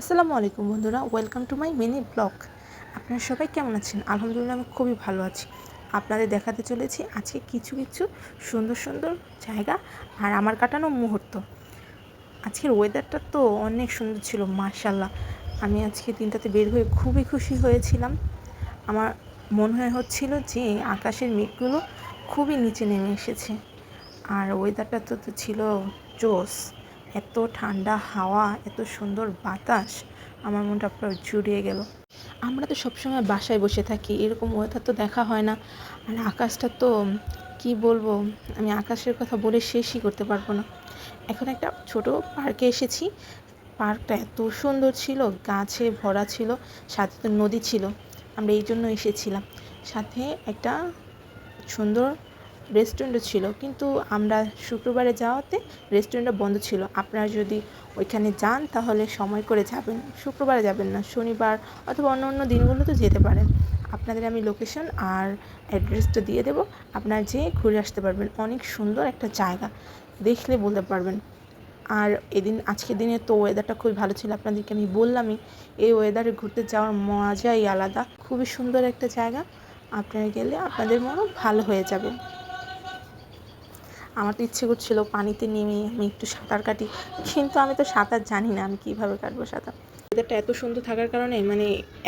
আসসালামু আলাইকুম বন্ধুরা, welcome to my mini blog. আপনারা সবাই কেমন আছেন? আলহামদুলিল্লাহ আমি খুবই ভালো আছি। আপনাদের দেখাতে চলেছি আজকে কিছু সুন্দর সুন্দর জায়গা আর আমার কাটানো মুহূর্ত। আজকের ওয়েদারটা তো অনেক সুন্দর ছিল, মাশাআল্লাহ। আমি আজকে দিনটাতে বের হয়ে খুবই খুশি হয়েছিলাম। আমার মনে হচ্ছিল যে আকাশের মেঘগুলো খুবই নিচে নেমে এসেছে। আর ওয়েদারটা তো ছিল জোস। এত ঠান্ডা হাওয়া, এত সুন্দর বাতাস, আমার মনটা পুরো জুড়িয়ে গেল। আমরা তো সবসময় বাসায় বসে থাকি, এরকম ওয়েদার তো দেখা হয় না। আর আকাশটা তো কি বলবো, আমি আকাশের কথা বলে শেষই করতে পারবো না। এখন একটা ছোট পার্কে এসেছি। পার্কটা এত সুন্দর ছিল, গাছে ভরা ছিল, সাথে তো নদী ছিল। আমরা এই জন্য এসেছিলাম। সাথে একটা সুন্দর রেস্টুরেন্টও ছিল, কিন্তু আমরা শুক্রবারে যাওয়াতে রেস্টুরেন্টটা বন্ধ ছিল। আপনারা যদি ওইখানে যান তাহলে সময় করে যাবেন, শুক্রবারে যাবেন না, শনিবার অথবা অন্য অন্য দিনগুলোতে যেতে পারেন। আপনাদের আমি লোকেশন আর অ্যাড্রেসটা দিয়ে দেবো, আপনারা যেয়ে ঘুরে আসতে পারবেন। অনেক সুন্দর একটা জায়গা, দেখলে বলতে পারবেন। আর আজকের দিনে তো ওয়েদারটা খুবই ভালো ছিল, আপনাদেরকে আমি বললামই। এই ওয়েদারে ঘুরতে যাওয়ার মজাই আলাদা। খুবই সুন্দর একটা জায়গা, আপনারা গেলে আপনাদের মনও ভালো হয়ে যাবে। আমার তো ইচ্ছে করছিল পানিতে নেমে আমি একটু সাঁতার কাটি, কিন্তু আমি তো সাঁতার জানি না, আমি কীভাবে কাটবো সাঁতার। ওয়েদারটা এত সুন্দর থাকার কারণে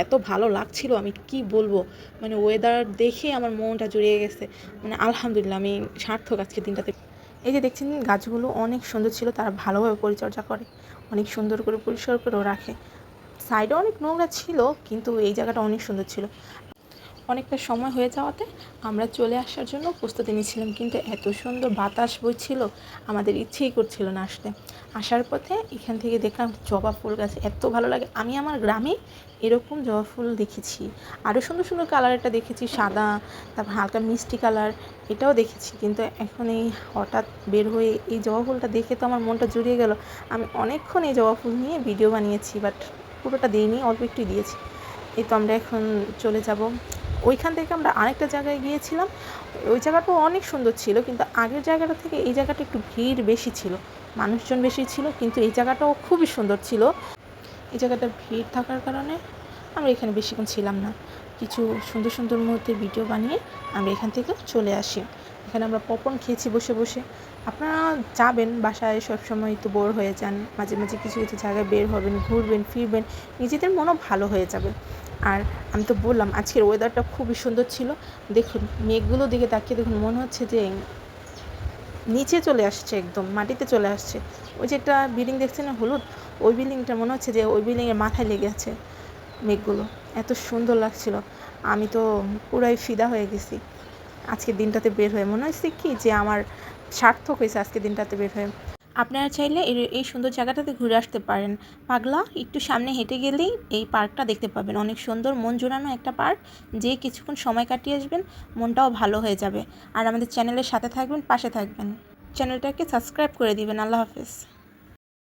এত ভালো লাগছিল, আমি কি বলবো। ওয়েদার দেখে আমার মনটা জুড়িয়ে গেছে। আলহামদুলিল্লাহ, আমি সার্থক আজকের দিনটাতে। এই যে দেখছেন, গাছগুলো অনেক সুন্দর ছিল, তারা ভালোভাবে পরিচর্যা করে, অনেক সুন্দর করে পরিষ্কার করেও রাখে। সাইডে অনেক নোংরা ছিল, কিন্তু এই জায়গাটা অনেক সুন্দর ছিল। অনেকটা সময় হয়ে যাওয়াতে আমরা চলে আসার জন্য প্রস্তুতি নিয়েছিলাম, কিন্তু এত সুন্দর বাতাস বইছিল, আমাদের ইচ্ছেই করছিল না আসতে। আসার পথে এখান থেকে দেখলাম জবা ফুল গাছ, এত ভালো লাগে। আমি আমার গ্রামে এরকম জবা ফুল দেখেছি, আরও সুন্দর সুন্দর কালারটা দেখেছি, সাদা, তারপর হালকা মিষ্টি কালার, এটাও দেখেছি। কিন্তু এখন এই হঠাৎ বের হয়ে এই জবা ফুলটা দেখে তো আমার মনটা জুড়িয়ে গেল। আমি অনেকক্ষণ এই জবা ফুল নিয়ে ভিডিও বানিয়েছি, বাট পুরোটা দিইনি, অল্প একটু দিয়েছি। এই তো আমরা এখন চলে যাব। ওইখান থেকে আমরা আরেকটা জায়গায় গিয়েছিলাম, ওই জায়গাটাও অনেক সুন্দর ছিল, কিন্তু আগের জায়গাটা থেকে এই জায়গাটা একটু ভিড় বেশি ছিল, মানুষজন বেশি ছিল, কিন্তু এই জায়গাটাও খুবই সুন্দর ছিল। এই জায়গাটা ভিড় থাকার কারণে আমরা এখানে বেশিক্ষণ ছিলাম না। কিছু সুন্দর সুন্দর মুহূর্তের ভিডিও বানিয়ে আমরা এখান থেকে চলে আসি। এখানে আমরা পপকর্ন খেয়েছি বসে বসে। আপনারা যাবেন, বাসায় সবসময় তো বোর হয়ে যান, মাঝে মাঝে কিছু কিছু জায়গায় বের হবেন, ঘুরবেন ফিরবেন, নিজেদের মনও ভালো হয়ে যাবে। আর আমি তো বললাম আজকের ওয়েদারটা খুবই সুন্দর ছিল। দেখুন মেঘগুলো দিকে তাকিয়ে দেখুন, মনে হচ্ছে যে নিচে চলে আসছে, একদম মাটিতে চলে আসছে। ওই যে একটা বিল্ডিং দেখছেন না, হলুদ, ওই বিল্ডিংটা মনে হচ্ছে যে ওই বিল্ডিংয়ের মাথায় লেগে আছে মেঘগুলো। এত সুন্দর লাগছিল, আমি তো পুরাই ফিদা হয়ে গেছি আজকের দিনটাতে বের হয়ে। মনে হচ্ছে কি যে আমার সার্থক হয়েছে আজকের দিনটাতে বের হয়ে। আপনারা চাইলে এই সুন্দর জায়গাটাতে ঘুরে আসতে পারেন। পাগলা একটু সামনে হেঁটে গেলেই এই পার্কটা দেখতে পাবেন, অনেক সুন্দর মন জোড়ানো একটা পার্ক। যে কিছুক্ষণ সময় কাটিয়ে আসবেন, মনটাও ভালো হয়ে যাবে। আর আমাদের চ্যানেলের সাথে থাকবেন, পাশে থাকবেন, চ্যানেলটাকে সাবস্ক্রাইব করে দিবেন। আল্লাহ হাফেজ।